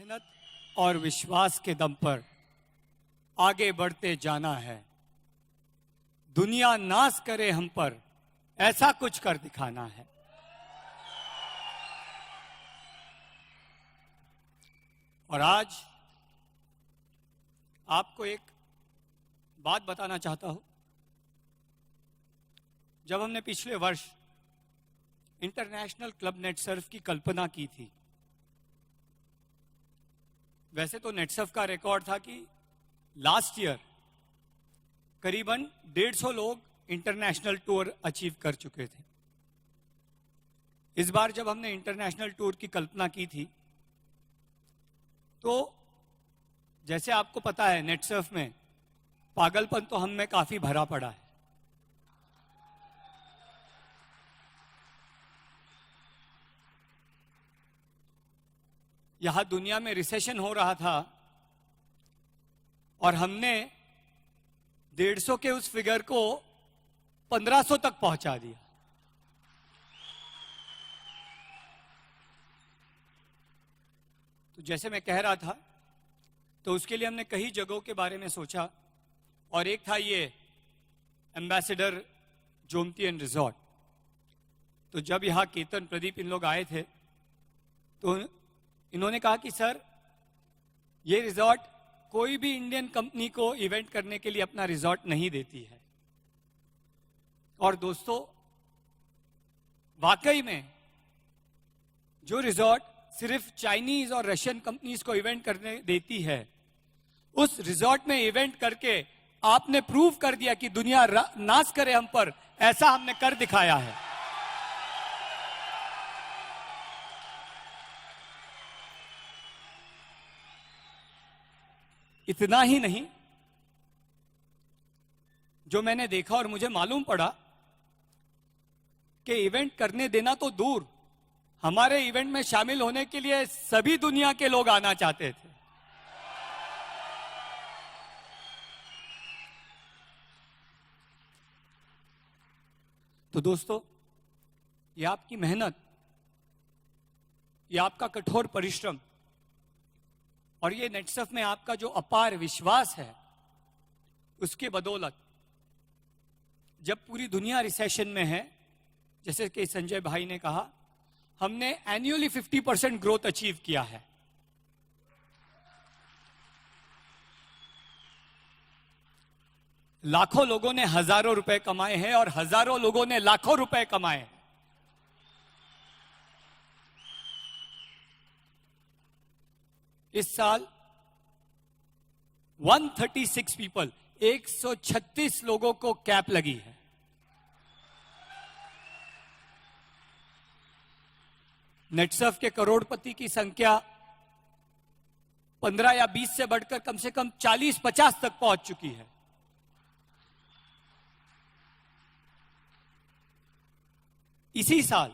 मेहनत और विश्वास के दम पर आगे बढ़ते जाना है। दुनिया नाज करे हम पर, ऐसा कुछ कर दिखाना है। और आज आपको एक बात बताना चाहता हूं। जब हमने पिछले वर्ष इंटरनेशनल क्लब नेटसर्फ की कल्पना की थी, वैसे तो नेटसर्फ का रिकॉर्ड था कि लास्ट ईयर करीबन 150 लोग इंटरनेशनल टूर अचीव कर चुके थे। इस बार जब हमने इंटरनेशनल टूर की कल्पना की थी, तो जैसे आपको पता है नेटसर्फ में पागलपन तो हम में काफी भरा पड़ा है। यहां दुनिया में रिसेशन हो रहा था और हमने 150 के उस फिगर को 1500 तक पहुंचा दिया। तो जैसे मैं कह रहा था, तो उसके लिए हमने कई जगहों के बारे में सोचा और एक था ये एम्बेसडर जोमती एंड रिजॉर्ट। तो जब यहां केतन, प्रदीप इन लोग आए थे, तो इन्होंने कहा कि सर, ये रिजॉर्ट कोई भी इंडियन कंपनी को इवेंट करने के लिए अपना रिजॉर्ट नहीं देती है। और दोस्तों, वाकई में जो रिजॉर्ट सिर्फ चाइनीज और रशियन कंपनीज को इवेंट करने देती है, उस रिजॉर्ट में इवेंट करके आपने प्रूव कर दिया कि दुनिया नाज करे हम पर, ऐसा हमने कर दिखाया है। इतना ही नहीं, जो मैंने देखा और मुझे मालूम पड़ा कि इवेंट करने देना तो दूर, हमारे इवेंट में शामिल होने के लिए सभी दुनिया के लोग आना चाहते थे। तो दोस्तों, ये आपकी मेहनत, ये आपका कठोर परिश्रम और ये नेटसर्फ में आपका जो अपार विश्वास है, उसके बदौलत जब पूरी दुनिया रिसेशन में है, जैसे कि संजय भाई ने कहा, हमने एनुअली 50% ग्रोथ अचीव किया है। लाखों लोगों ने हजारों रुपए कमाए हैं और हजारों लोगों ने लाखों रुपए कमाए हैं। इस साल 136 पीपल, 136 लोगों को कैप लगी है। नेटसर्फ के करोड़पति की संख्या 15 या 20 से बढ़कर कम से कम 40-50 तक पहुंच चुकी है। इसी साल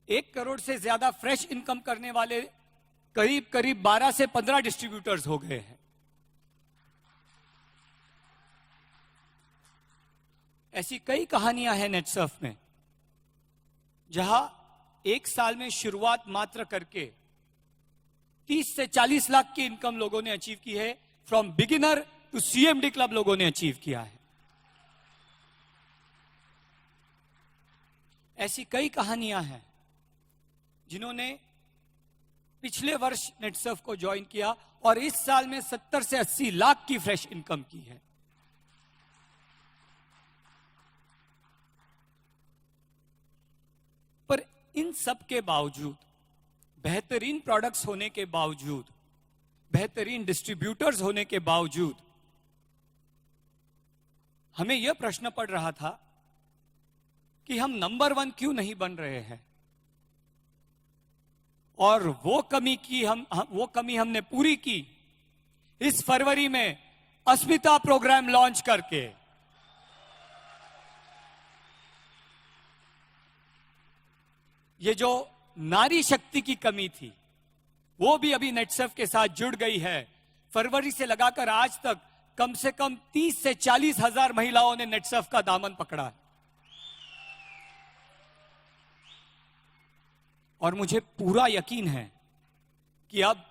1 करोड़ से ज्यादा फ्रेश इनकम करने वाले करीब 12 से 15 डिस्ट्रीब्यूटर्स हो गए हैं। ऐसी कई कहानियां हैं नेटसर्फ में, जहां एक साल में शुरुआत मात्र करके 30 से 40 लाख की इनकम लोगों ने अचीव की है। From beginner to CMD club लोगों ने अचीव किया है। ऐसी कई कहानियां हैं जिन्होंने पिछले वर्ष नेटसर्फ को ज्वाइन किया और इस साल में 70 से 80 लाख की फ्रेश इनकम की है। पर इन सब के बावजूद, बेहतरीन प्रोडक्ट्स होने के बावजूद, बेहतरीन डिस्ट्रीब्यूटर्स होने के बावजूद, हमें यह प्रश्न पड़ रहा था कि हम नंबर 1 क्यों नहीं बन रहे हैं। और वो कमी हमने पूरी की इस फरवरी में अस्मिता प्रोग्राम लॉन्च करके। ये जो नारी शक्ति की कमी थी, वो भी अभी नेटसर्फ के साथ जुड़ गई है। फरवरी से लगाकर आज तक कम से कम 30 से 40 हजार महिलाओं ने नेटसर्फ का दामन पकड़ा है। और मुझे पूरा यकीन है कि अब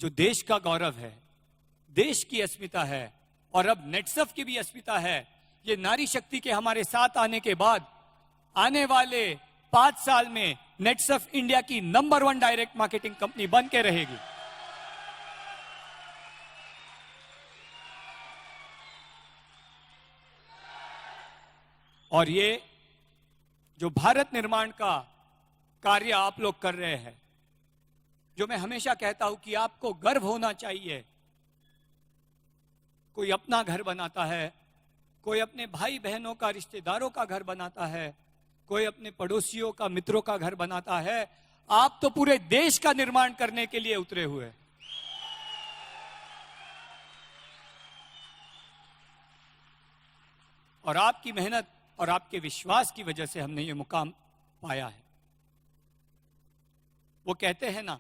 जो देश का गौरव है, देश की अस्मिता है और अब नेटसर्फ की भी अस्मिता है, ये नारी शक्ति के हमारे साथ आने के बाद आने वाले 5 साल में नेटसर्फ इंडिया की नंबर 1 डायरेक्ट मार्केटिंग कंपनी बन के रहेगी। और ये जो भारत निर्माण का कार्य आप लोग कर रहे हैं, जो मैं हमेशा कहता हूं कि आपको गर्व होना चाहिए। कोई अपना घर बनाता है, कोई अपने भाई बहनों का, रिश्तेदारों का घर बनाता है, कोई अपने पड़ोसियों का, मित्रों का घर बनाता है। आप तो पूरे देश का निर्माण करने के लिए उतरे हुए। और आपकी मेहनत और आपके विश्वास की वजह से हमने ये मुकाम पाया है। वो कहते हैं ना,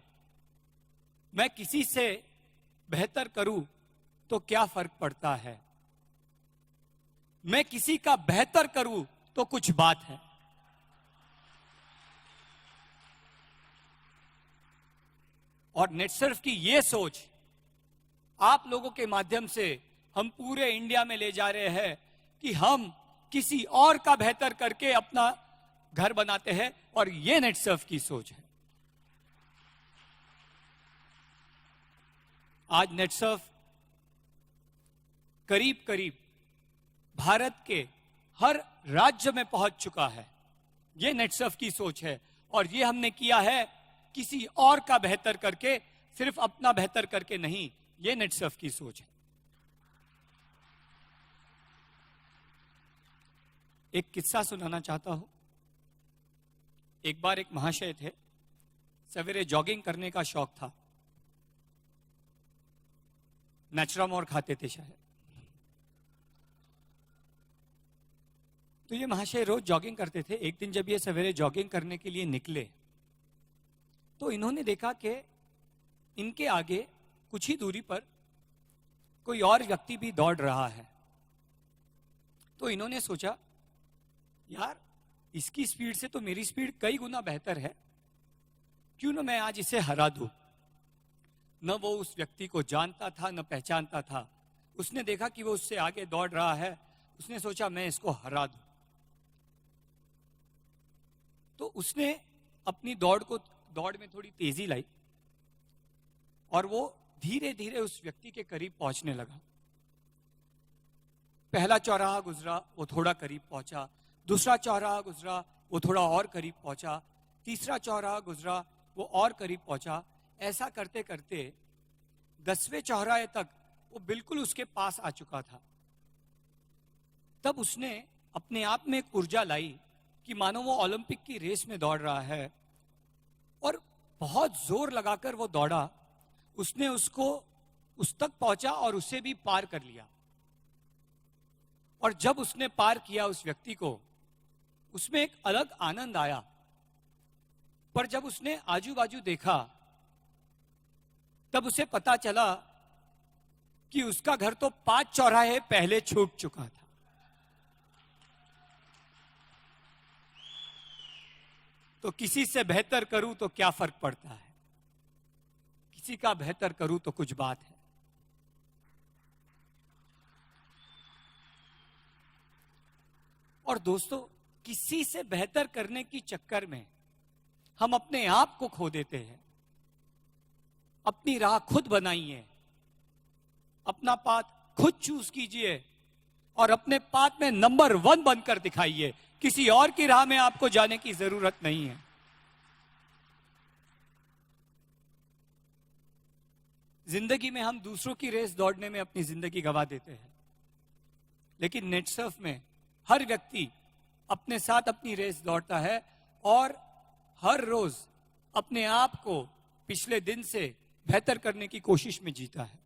मैं किसी से बेहतर करूं तो क्या फर्क पड़ता है, मैं किसी का बेहतर करूं तो कुछ बात है। और नेटसर्फ की ये सोच आप लोगों के माध्यम से हम पूरे इंडिया में ले जा रहे हैं कि हम किसी और का बेहतर करके अपना घर बनाते हैं, और ये नेटसर्फ की सोच है। आज नेटसर्फ करीब करीब भारत के हर राज्य में पहुंच चुका है। ये नेटसर्फ की सोच है, और ये हमने किया है किसी और का बेहतर करके, सिर्फ अपना बेहतर करके नहीं। ये नेटसर्फ की सोच है। एक किस्सा सुनाना चाहता हूं। एक बार एक महाशय थे, सवेरे जॉगिंग करने का शौक था, नेचुरामोर खाते थे शायद। तो ये महाशय रोज जॉगिंग करते थे। एक दिन जब ये सवेरे जॉगिंग करने के लिए निकले तो इन्होंने देखा कि इनके आगे कुछ ही दूरी पर कोई और व्यक्ति भी दौड़ रहा है। तो इन्होंने सोचा, यार इसकी स्पीड से तो मेरी स्पीड कई गुना बेहतर है, क्यों ना मैं आज इसे हरा दूं। न वो उस व्यक्ति को जानता था, न पहचानता था। उसने देखा कि वो उससे आगे दौड़ रहा है, उसने सोचा मैं इसको हरा दूं। तो उसने अपनी दौड़ में थोड़ी तेजी लाई और वो धीरे धीरे उस व्यक्ति के करीब पहुंचने लगा। पहला चौराहा गुजरा, वो थोड़ा करीब पहुंचा। दूसरा चौराहा गुजरा, वो थोड़ा और करीब पहुंचा। तीसरा चौराहा गुजरा, वो और करीब पहुंचा। ऐसा करते करते 10वें चौराहे तक वो बिल्कुल उसके पास आ चुका था। तब उसने अपने आप में एक ऊर्जा लाई कि मानो वो ओलंपिक की रेस में दौड़ रहा है, और बहुत जोर लगाकर वो दौड़ा। उसने उसको उस तक पहुंचा और उसे भी पार कर लिया। और जब उसने पार किया उस व्यक्ति को, उसमें एक अलग आनंद आया। पर जब उसने आजू बाजू देखा तब उसे पता चला कि उसका घर तो 5 चौराहे पहले छूट चुका था। तो किसी से बेहतर करूं तो क्या फर्क पड़ता है, किसी का बेहतर करूं तो कुछ बात है। और दोस्तों, किसी से बेहतर करने की चक्कर में हम अपने आप को खो देते हैं। अपनी राह खुद बनाइए, अपना पाथ खुद चूज कीजिए और अपने पाथ में नंबर 1 बनकर दिखाइए। किसी और की राह में आपको जाने की जरूरत नहीं है। जिंदगी में हम दूसरों की रेस दौड़ने में अपनी जिंदगी गंवा देते हैं, लेकिन नेटसर्फ में हर व्यक्ति अपने साथ अपनी रेस दौड़ता है और हर रोज अपने आप को पिछले दिन से बेहतर करने की कोशिश में जीता है।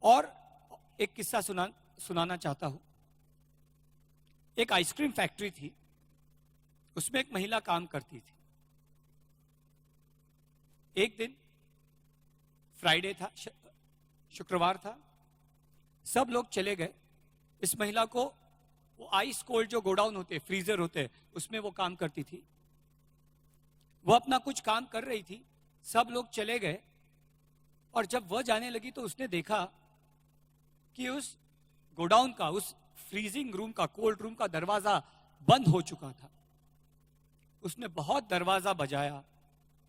और एक किस्सा सुनाना चाहता हूं। एक आइसक्रीम फैक्ट्री थी, उसमें एक महिला काम करती थी। एक दिन फ्राइडे था, शुक्रवार था, सब लोग चले गए। इस महिला को वो आइस कोल्ड जो गोडाउन होते, फ्रीजर होते, उसमें वो काम करती थी। वो अपना कुछ काम कर रही थी, सब लोग चले गए, और जब वह जाने लगी तो उसने देखा कि उस गोडाउन का, उस फ्रीजिंग रूम का, कोल्ड रूम का दरवाजा बंद हो चुका था। उसने बहुत दरवाजा बजाया,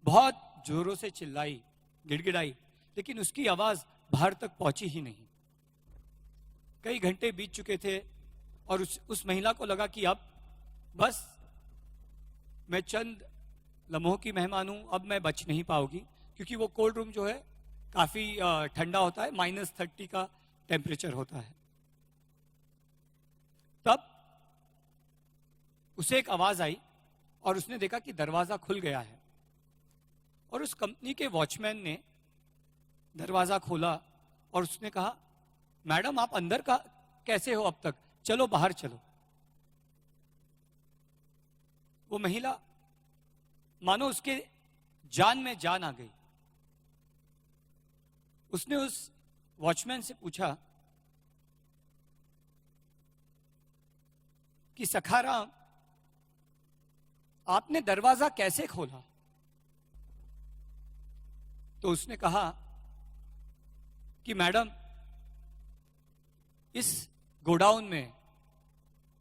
बहुत जोरों से चिल्लाई, गिड़गिड़ाई, लेकिन उसकी आवाज बाहर तक पहुंची ही नहीं। कई घंटे बीत चुके थे और उस महिला को लगा कि अब बस मैं चंद लम्हों की मेहमान हूं, अब मैं बच नहीं पाऊंगी, क्योंकि वो कोल्ड रूम जो है काफी ठंडा होता है, -30 का टेम्परेचर होता है। तब उसे एक आवाज आई और उसने देखा कि दरवाजा खुल गया है, और उस कंपनी के वॉचमैन ने दरवाजा खोला और उसने कहा, मैडम आप अंदर का कैसे हो अब तक, चलो बाहर चलो। वो महिला मानो उसके जान में जान आ गई। उसने उस वॉचमैन से पूछा कि सखाराम, आपने दरवाजा कैसे खोला? तो उसने कहा कि मैडम, इस गोडाउन में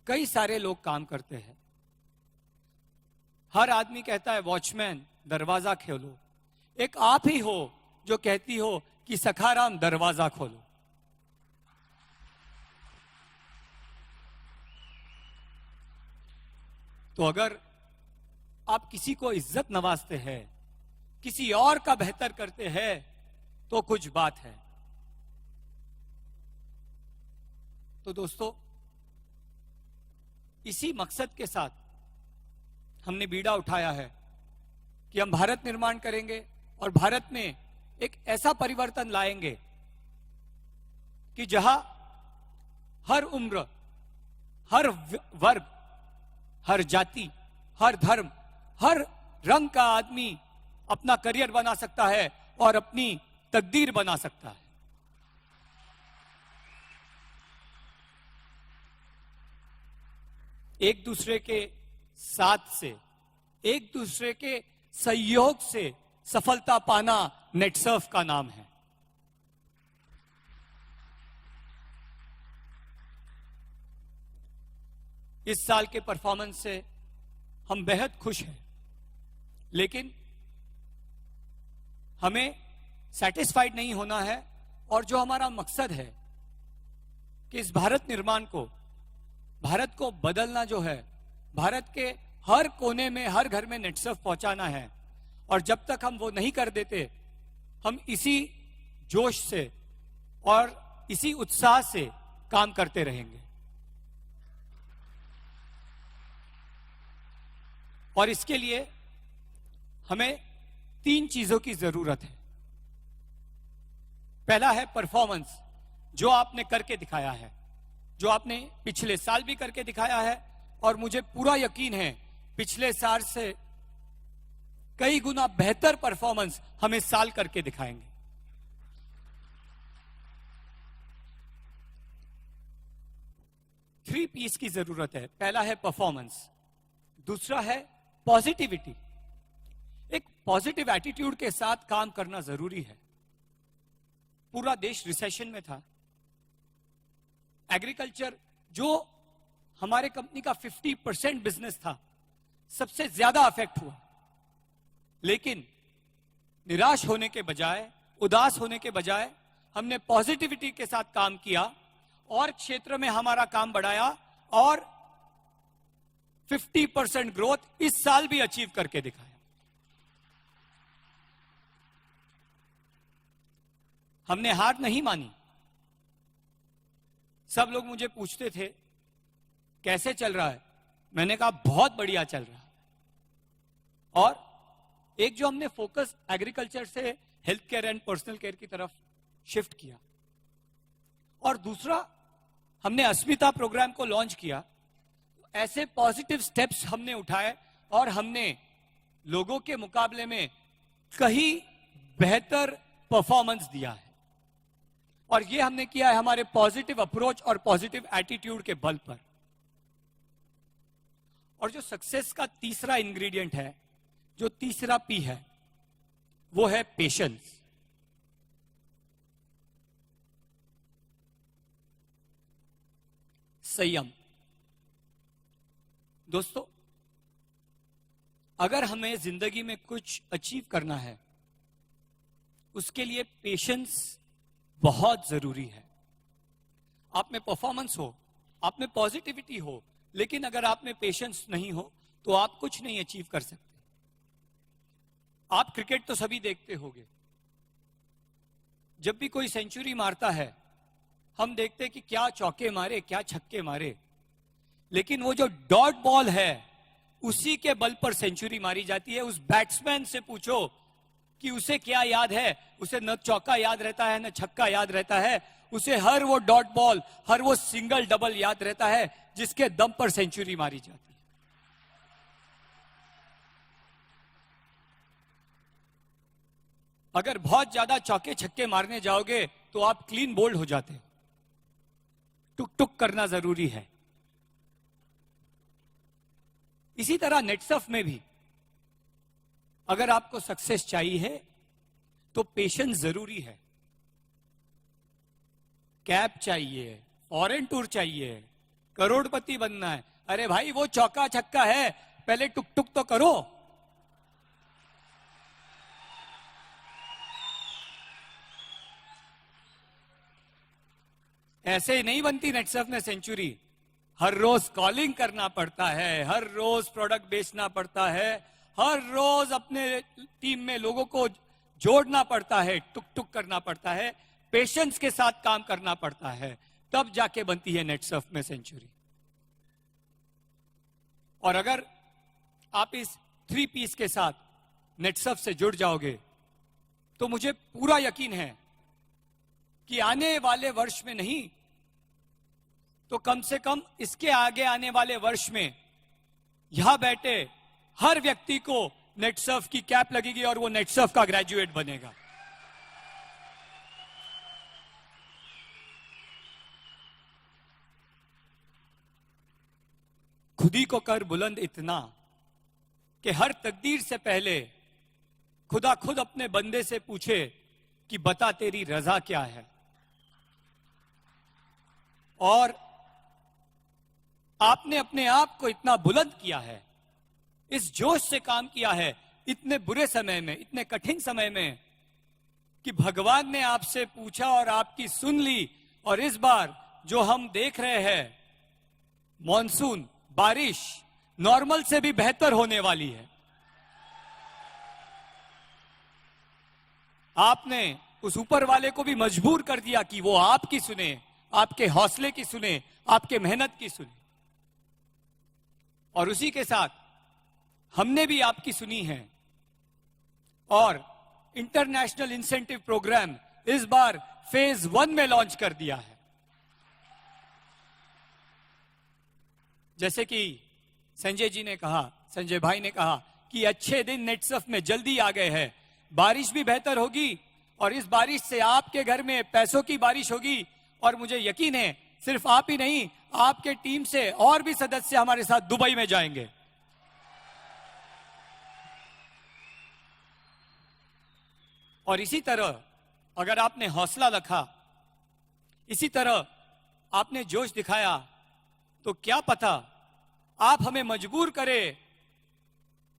कई सारे लोग काम करते हैं, हर आदमी कहता है वॉचमैन दरवाजा खोलो, एक आप ही हो जो कहती हो कि सखाराम दरवाजा खोलो। तो अगर आप किसी को इज्जत नवाजते हैं, किसी और का बेहतर करते हैं, तो कुछ बात है। तो दोस्तों, इसी मकसद के साथ हमने बीड़ा उठाया है कि हम भारत निर्माण करेंगे और भारत में एक ऐसा परिवर्तन लाएंगे कि जहां हर उम्र, हर वर्ग, हर जाति, हर धर्म, हर रंग का आदमी अपना करियर बना सकता है और अपनी तकदीर बना सकता है। एक दूसरे के साथ से, एक दूसरे के सहयोग से सफलता पाना नेटसर्फ का नाम है। इस साल के परफॉर्मेंस से हम बेहद खुश हैं, लेकिन हमें सैटिस्फाइड नहीं होना है, और जो हमारा मकसद है कि इस भारत निर्माण को, भारत को बदलना जो है, भारत के हर कोने में, हर घर में नेटसर्फ पहुंचाना है। और जब तक हम वो नहीं कर देते, हम इसी जोश से और इसी उत्साह से काम करते रहेंगे। और इसके लिए हमें 3 चीजों की जरूरत है। पहला है परफॉर्मेंस, जो आपने करके दिखाया है, जो आपने पिछले साल भी करके दिखाया है, और मुझे पूरा यकीन है पिछले साल से कई गुना बेहतर परफॉर्मेंस हम इस साल करके दिखाएंगे। थ्री पीस की जरूरत है। पहला है परफॉर्मेंस, दूसरा है पॉजिटिविटी। एक पॉजिटिव एटीट्यूड के साथ काम करना जरूरी है। पूरा देश रिसेशन में था। एग्रीकल्चर, जो हमारे कंपनी का 50% बिजनेस था, सबसे ज्यादा अफेक्ट हुआ। लेकिन निराश होने के बजाय, उदास होने के बजाय, हमने पॉजिटिविटी के साथ काम किया और क्षेत्र में हमारा काम बढ़ाया, और 50% ग्रोथ इस साल भी अचीव करके दिखाया। हमने हार नहीं मानी। सब लोग मुझे पूछते थे कैसे चल रहा है, मैंने कहा बहुत बढ़िया चल रहा है। और एक जो हमने फोकस एग्रीकल्चर से health care and personal care की तरफ शिफ्ट किया, और दूसरा हमने अस्मिता प्रोग्राम को लॉन्च किया। ऐसे पॉजिटिव स्टेप्स हमने उठाए और हमने लोगों के मुकाबले में कहीं बेहतर परफॉर्मेंस दिया है। और ये हमने किया है हमारे पॉजिटिव अप्रोच और पॉजिटिव एटीट्यूड के बल पर। और जो सक्सेस का तीसरा इंग्रेडिएंट है, जो तीसरा पी है, वो है पेशेंस। संयम। दोस्तों, अगर हमें जिंदगी में कुछ अचीव करना है, उसके लिए पेशेंस बहुत जरूरी है। आप में परफॉर्मेंस हो, आप में पॉजिटिविटी हो, लेकिन अगर आप में पेशेंस नहीं हो तो आप कुछ नहीं अचीव कर सकते। आप क्रिकेट तो सभी देखते होंगे। जब भी कोई सेंचुरी मारता है, हम देखते हैं कि क्या चौके मारे, क्या छक्के मारे, लेकिन वो जो डॉट बॉल है, उसी के बल पर सेंचुरी मारी जाती है। उस बैट्समैन से पूछो कि उसे क्या याद है। उसे न चौका याद रहता है, न छक्का याद रहता है। उसे हर वो डॉट बॉल, हर वो सिंगल डबल याद रहता है जिसके दम पर सेंचुरी मारी जाती है। अगर बहुत ज्यादा चौके छक्के मारने जाओगे तो आप क्लीन बोल्ड हो जाते हो। टुक टुक करना जरूरी है। इसी तरह नेटसर्फ में भी अगर आपको सक्सेस चाहिए तो पेशेंस जरूरी है। कैब चाहिए, फॉरेन टूर चाहिए, करोड़पति बनना है। अरे भाई, वो चौका छक्का है, पहले टुक टुक तो करो। ऐसे ही नहीं बनती नेटसर्फ में सेंचुरी। हर रोज कॉलिंग करना पड़ता है, हर रोज प्रोडक्ट बेचना पड़ता है, हर रोज अपने टीम में लोगों को जोड़ना पड़ता है, टुक टुक करना पड़ता है, पेशेंस के साथ काम करना पड़ता है, तब जाके बनती है नेटसर्फ में सेंचुरी। और अगर आप इस 3 पीस के साथ नेटसर्फ से जुड़ जाओगे तो मुझे पूरा यकीन है कि आने वाले वर्ष में नहीं तो कम से कम इसके आगे आने वाले वर्ष में यहां बैठे हर व्यक्ति को नेटसर्फ की कैप लगेगी और वो नेटसर्फ का ग्रेजुएट बनेगा। खुदी को कर बुलंद इतना कि हर तकदीर से पहले खुदा खुद अपने बंदे से पूछे कि बता तेरी रजा क्या है। और आपने अपने आप को इतना बुलंद किया है, इस जोश से काम किया है, इतने बुरे समय में, इतने कठिन समय में, कि भगवान ने आपसे पूछा और आपकी सुन ली। और इस बार जो हम देख रहे हैं, मॉनसून, बारिश नॉर्मल से भी बेहतर होने वाली है। आपने उस ऊपर वाले को भी मजबूर कर दिया कि वो आपकी सुने, आपके हौसले की सुने, आपके मेहनत की सुने। और उसी के साथ हमने भी आपकी सुनी है और इंटरनेशनल इंसेंटिव प्रोग्राम इस बार फेज 1 में लॉन्च कर दिया है। जैसे कि संजय जी ने कहा, संजय भाई ने कहा कि अच्छे दिन नेटसर्फ में जल्दी आ गए हैं। बारिश भी बेहतर होगी और इस बारिश से आपके घर में पैसों की बारिश होगी। और मुझे यकीन है सिर्फ आप ही नहीं, आपके टीम से और भी सदस्य हमारे साथ दुबई में जाएंगे। और इसी तरह अगर आपने हौसला रखा, इसी तरह आपने जोश दिखाया, तो क्या पता आप हमें मजबूर करें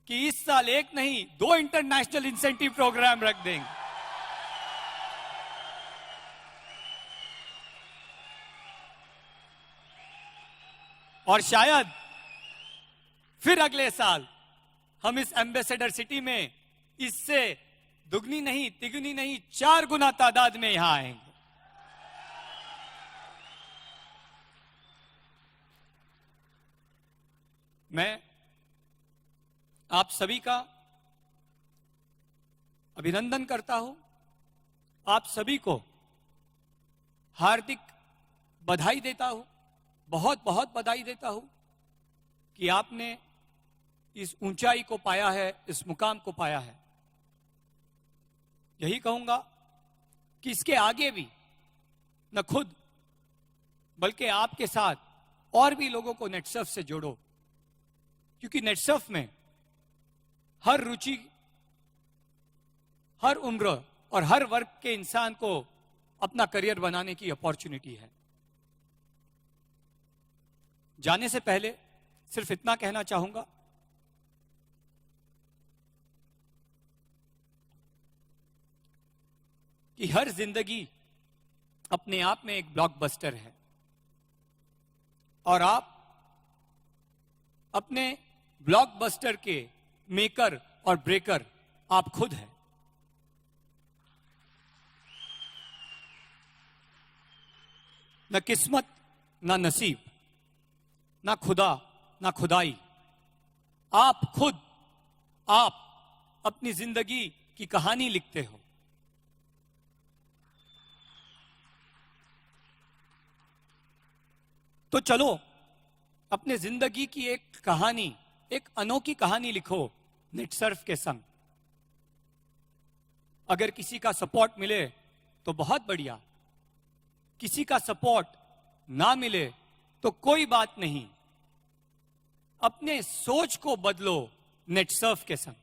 कि इस साल 1 नहीं 2 इंटरनेशनल इंसेंटिव प्रोग्राम रख देंगे। और शायद फिर अगले साल हम इस एम्बेसडर सिटी में इससे दुगनी नहीं, तिगुनी नहीं, 4 गुना तादाद में यहां आएंगे। मैं आप सभी का अभिनंदन करता हूं, आप सभी को हार्दिक बधाई देता हूं, बहुत बहुत बधाई देता हूं कि आपने इस ऊंचाई को पाया है, इस मुकाम को पाया है। यही कहूंगा कि इसके आगे भी न खुद बल्कि आपके साथ और भी लोगों को नेटसर्फ से जोड़ो, क्योंकि नेटसर्फ में हर रुचि, हर उम्र और हर वर्ग के इंसान को अपना करियर बनाने की अपॉर्चुनिटी है। जाने से पहले सिर्फ इतना कहना चाहूंगा कि हर जिंदगी अपने आप में एक ब्लॉकबस्टर है और आप अपने ब्लॉकबस्टर के मेकर और ब्रेकर आप खुद हैं। न किस्मत, न नसीब, न खुदा, न खुदाई, आप खुद, आप अपनी जिंदगी की कहानी लिखते हो। तो चलो अपने जिंदगी की एक कहानी, एक अनोखी कहानी लिखो नेटसर्फ के संग। अगर किसी का सपोर्ट मिले तो बहुत बढ़िया, किसी का सपोर्ट ना मिले तो कोई बात नहीं, अपने सोच को बदलो नेटसर्फ के संग।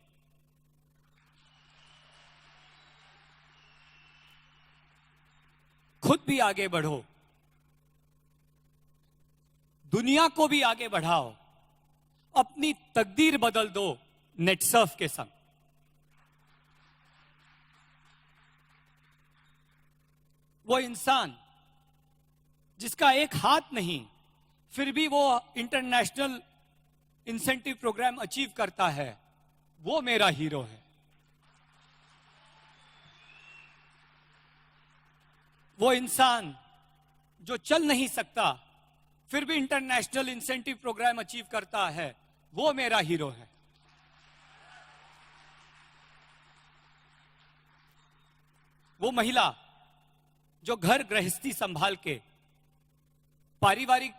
खुद भी आगे बढ़ो, दुनिया को भी आगे बढ़ाओ, अपनी तकदीर बदल दो नेटसर्फ के संग। वो इंसान जिसका एक हाथ नहीं, फिर भी वो इंटरनेशनल इंसेंटिव प्रोग्राम अचीव करता है, वो मेरा हीरो है। वो इंसान जो चल नहीं सकता, फिर भी इंटरनेशनल इंसेंटिव प्रोग्राम अचीव करता है, वो मेरा हीरो है। वो महिला जो घर गृहस्थी संभाल के, पारिवारिक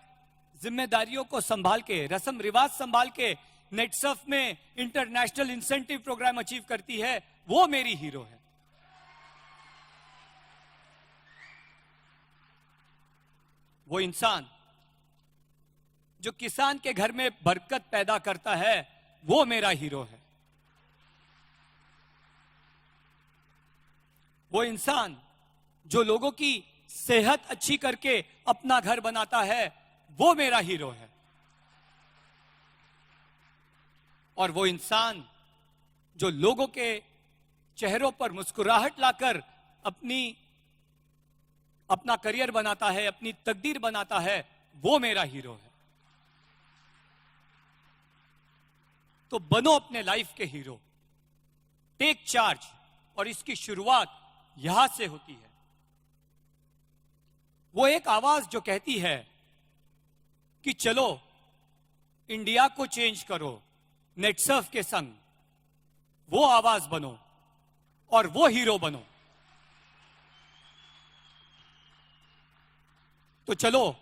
जिम्मेदारियों को संभाल के, रस्म रिवाज संभाल के नेटसर्फ में इंटरनेशनल इंसेंटिव प्रोग्राम अचीव करती है, वो मेरी हीरो है। वो इंसान जो किसान के घर में बरकत पैदा करता है, वो मेरा हीरो है। वो इंसान जो लोगों की सेहत अच्छी करके अपना घर बनाता है, वो मेरा हीरो है। और वो इंसान जो लोगों के चेहरों पर मुस्कुराहट लाकर अपना करियर बनाता है, अपनी तकदीर बनाता है, वो मेरा हीरो है। तो बनो अपने लाइफ के हीरो, टेक चार्ज। और इसकी शुरुआत यहां से होती है। वो एक आवाज जो कहती है कि चलो इंडिया को चेंज करो नेटसर्फ के संग, वो आवाज बनो और वो हीरो बनो। तो चलो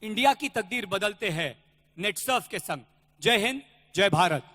इंडिया की तकदीर बदलते हैं नेटसर्फ के संग। जय हिंद, जय भारत।